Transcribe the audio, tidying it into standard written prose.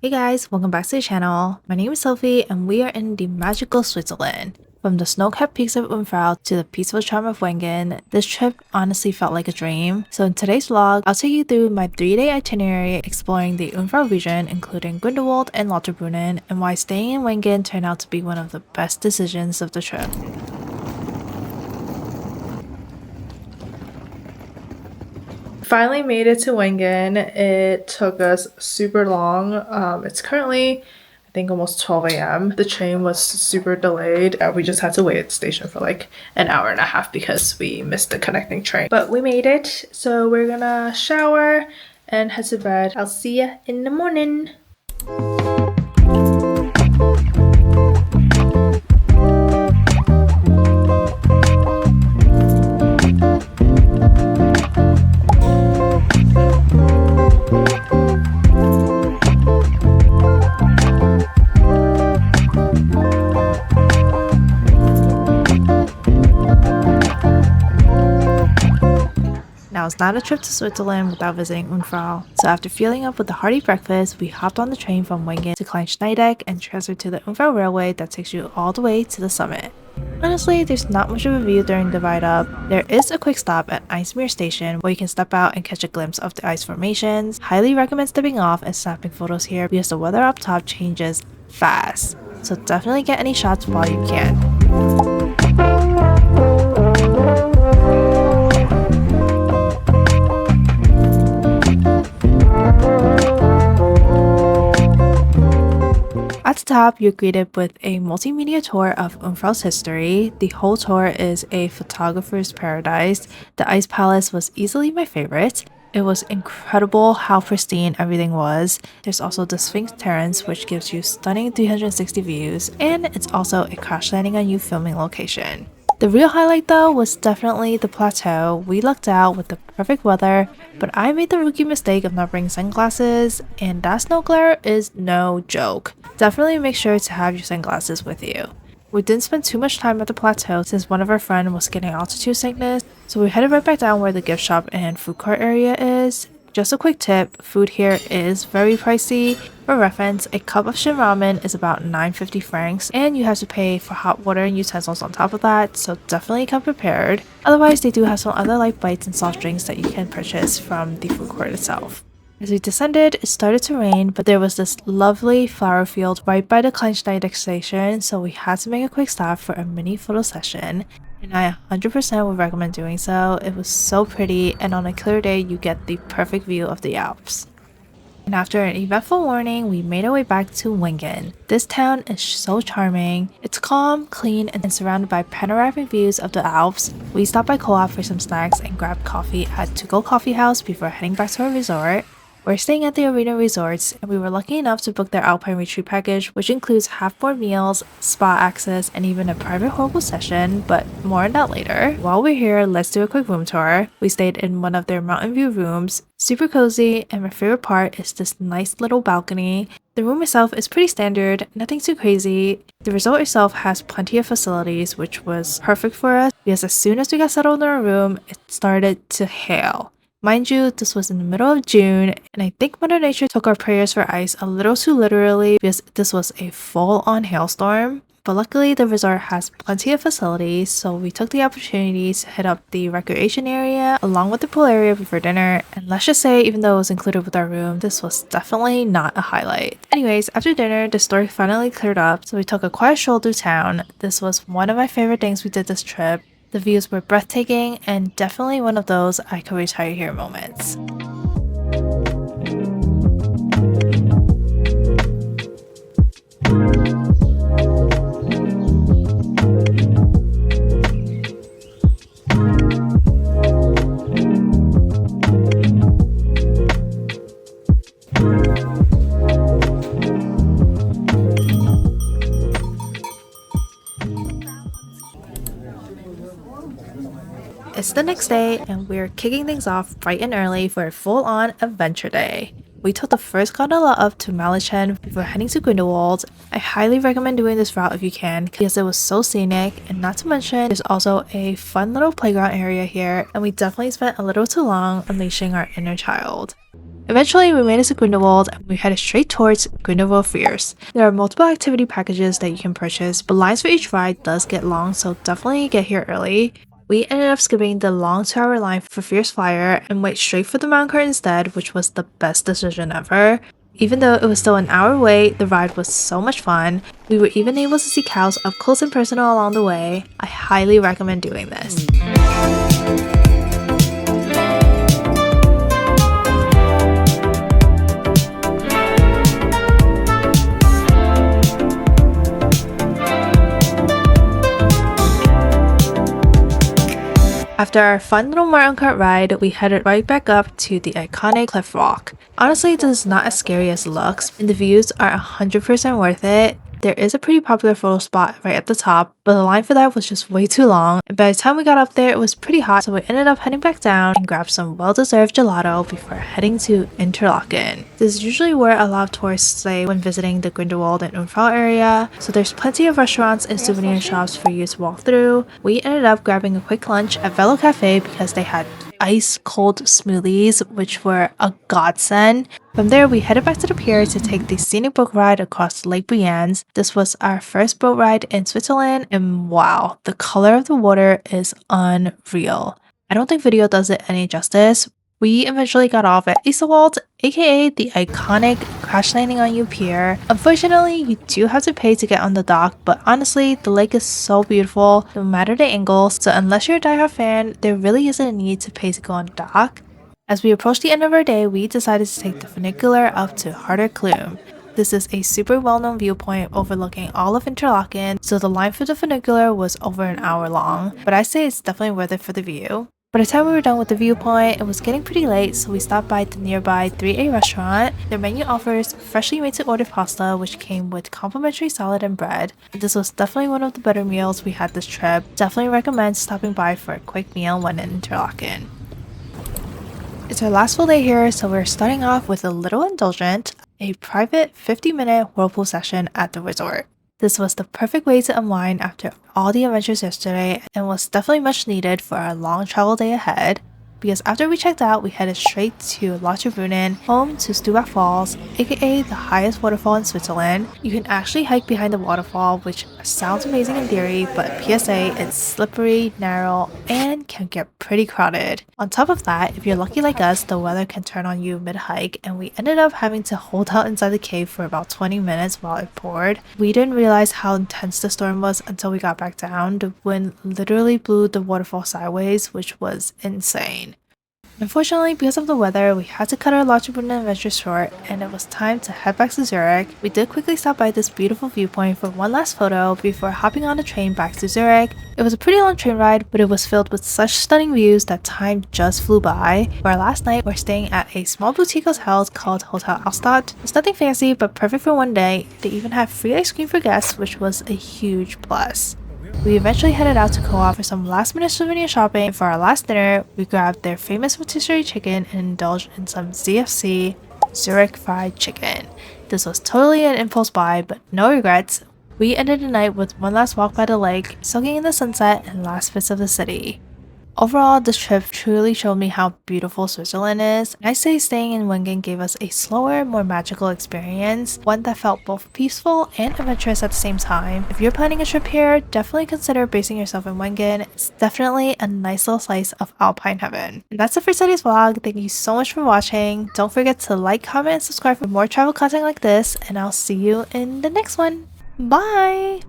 Hey guys, welcome back to the channel. My name is Sophie and we are in the magical Switzerland. From the snow-capped peaks of Jungfrau to the peaceful charm of Wengen, this trip honestly felt like a dream. So in today's vlog, I'll take you through my 3-day itinerary exploring the Jungfrau region, including Grindelwald and Lauterbrunnen, and why staying in Wengen turned out to be one of the best decisions of the trip. Finally made it to Wengen. It took us super long. It's currently I think almost 12 a.m. The train was super delayed. We just had to wait at the station for like an hour and a half because we missed the connecting train. But we made it, so we're gonna shower and head to bed. I'll see ya in the morning. Now, it's not a trip to Switzerland without visiting Jungfrau, so after filling up with a hearty breakfast, we hopped on the train from Wengen to Kleinschneideck and transferred to the Jungfrau Railway that takes you all the way to the summit. Honestly, there's not much of a view during the ride up. There is a quick stop at Eismeer station where you can step out and catch a glimpse of the ice formations. Highly recommend stepping off and snapping photos here because the weather up top changes fast, so definitely get any shots while you can. At the top, you're greeted with a multimedia tour of Jungfrau's history. The whole tour is a photographer's paradise. The Ice Palace was easily my favorite. It was incredible how pristine everything was. There's also the Sphinx Terrace, which gives you stunning 360 views, and it's also a crash landing on you filming location. The real highlight though was definitely the plateau. We lucked out with the perfect weather, but I made the rookie mistake of not bringing sunglasses, and that snow glare is no joke. Definitely make sure to have your sunglasses with you. We didn't spend too much time at the plateau since one of our friends was getting altitude sickness, so we headed right back down where the gift shop and food court area is. Just a quick tip, food here is very pricey. For reference, a cup of shin ramen is about 950 francs, and you have to pay for hot water and utensils on top of that, so definitely come prepared. Otherwise, they do have some other light bites and soft drinks that you can purchase from the food court itself. As we descended, it started to rain, but there was this lovely flower field right by the Kleinschneideck station, so we had to make a quick stop for a mini photo session. And I 100% would recommend doing so. It was so pretty, and on a clear day, you get the perfect view of the Alps. And after an eventful morning, we made our way back to Wengen. This town is so charming. It's calm, clean, and surrounded by panoramic views of the Alps. We stopped by Co-op for some snacks and grabbed coffee at To Go Coffee House before heading back to our resort. We're staying at the Arena Resorts, and we were lucky enough to book their Alpine Retreat package, which includes half-board meals, spa access, and even a private Whirlpool Session, but more on that later. While we're here, let's do a quick room tour. We stayed in one of their mountain view rooms, super cozy, and my favorite part is this nice little balcony. The room itself is pretty standard, nothing too crazy. The resort itself has plenty of facilities, which was perfect for us because as soon as we got settled in our room, it started to hail. Mind you, this was in the middle of June, and I think Mother Nature took our prayers for ice a little too literally because this was a full-on hailstorm. But luckily, the resort has plenty of facilities, so we took the opportunity to hit up the recreation area along with the pool area before dinner. And let's just say, even though it was included with our room, this was definitely not a highlight. Anyways, after dinner, the story finally cleared up, so we took a quiet stroll through town. This was one of my favorite things we did this trip. The views were breathtaking and definitely one of those I could retire here moments. It's the next day, and we're kicking things off bright and early for a full-on adventure day. We took the first gondola up to Malichen before heading to Grindelwald. I highly recommend doing this route if you can because it was so scenic, and not to mention there's also a fun little playground area here, and we definitely spent a little too long unleashing our inner child. Eventually, we made it to Grindelwald and we headed straight towards Grindelwald First. There are multiple activity packages that you can purchase, but lines for each ride does get long, so definitely get here early. We ended up skipping the long 2-hour line for Fierce Flyer and went straight for the mountain cart instead, which was the best decision ever. Even though it was still an hour away, the ride was so much fun. We were even able to see cows up close and personal along the way. I highly recommend doing this. After our fun little mountain cart ride, we headed right back up to the iconic cliff walk. Honestly, this is not as scary as it looks, and the views are 100% worth it. There is a pretty popular photo spot right at the top, but the line for that was just way too long, and by the time we got up there, it was pretty hot, so we ended up heading back down and grabbed some well-deserved gelato before heading to Interlaken. This is usually where a lot of tourists stay when visiting the Grindelwald and Jungfrau area, so there's plenty of restaurants and souvenir shops for you to walk through. We ended up grabbing a quick lunch at Velo Cafe because they had ice cold smoothies, which were a godsend. From there, we headed back to the pier to take the scenic boat ride across Lake Brienz. This was our first boat ride in Switzerland, and wow, the color of the water is unreal. I don't think video does it any justice. We eventually got off at Isewaldt, aka the iconic crash landing on you pier. Unfortunately, you do have to pay to get on the dock, but honestly, the lake is so beautiful no matter the angle, so unless you're a diehard fan, there really isn't a need to pay to go on the dock. As we approached the end of our day, we decided to take the funicular up to Harder Kulm. This is a super well-known viewpoint overlooking all of Interlaken, so the line for the funicular was over an hour long, but I say it's definitely worth it for the view. By the time we were done with the viewpoint, it was getting pretty late, so we stopped by the nearby 3A restaurant. Their menu offers freshly made to order pasta, which came with complimentary salad and bread. This was definitely one of the better meals we had this trip. Definitely recommend stopping by for a quick meal when in Interlaken. It's our last full day here, so we're starting off with a little indulgent, a private 50-minute whirlpool session at the resort. This was the perfect way to unwind after all the adventures yesterday and was definitely much needed for our long travel day ahead, because after we checked out, we headed straight to Lauterbrunnen, home to Staubbach Falls, aka the highest waterfall in Switzerland. You can actually hike behind the waterfall, which sounds amazing in theory, but PSA, it's slippery, narrow, and can get pretty crowded. On top of that, if you're lucky like us, the weather can turn on you mid-hike, and we ended up having to hold out inside the cave for about 20 minutes while it poured. We didn't realize how intense the storm was until we got back down. The wind literally blew the waterfall sideways, which was insane. Unfortunately, because of the weather, we had to cut our Lauterbrunnen adventure short, and it was time to head back to Zurich. We did quickly stop by this beautiful viewpoint for one last photo before hopping on the train back to Zurich. It was a pretty long train ride, but it was filled with such stunning views that time just flew by. For our last night, we're staying at a small boutique hotel called Hotel Alstadt. It's nothing fancy, but perfect for one day. They even have free ice cream for guests, which was a huge plus. We eventually headed out to Co-op for some last-minute souvenir shopping. For our last dinner, we grabbed their famous rotisserie chicken and indulged in some ZFC Zurich fried chicken. This was totally an impulse buy, but no regrets. We ended the night with one last walk by the lake, soaking in the sunset and last bits of the city. Overall, this trip truly showed me how beautiful Switzerland is. I say staying in Wengen gave us a slower, more magical experience, one that felt both peaceful and adventurous at the same time. If you're planning a trip here, definitely consider basing yourself in Wengen. It's definitely a nice little slice of alpine heaven. And that's it for today's vlog. Thank you so much for watching. Don't forget to like, comment, and subscribe for more travel content like this, and I'll see you in the next one. Bye!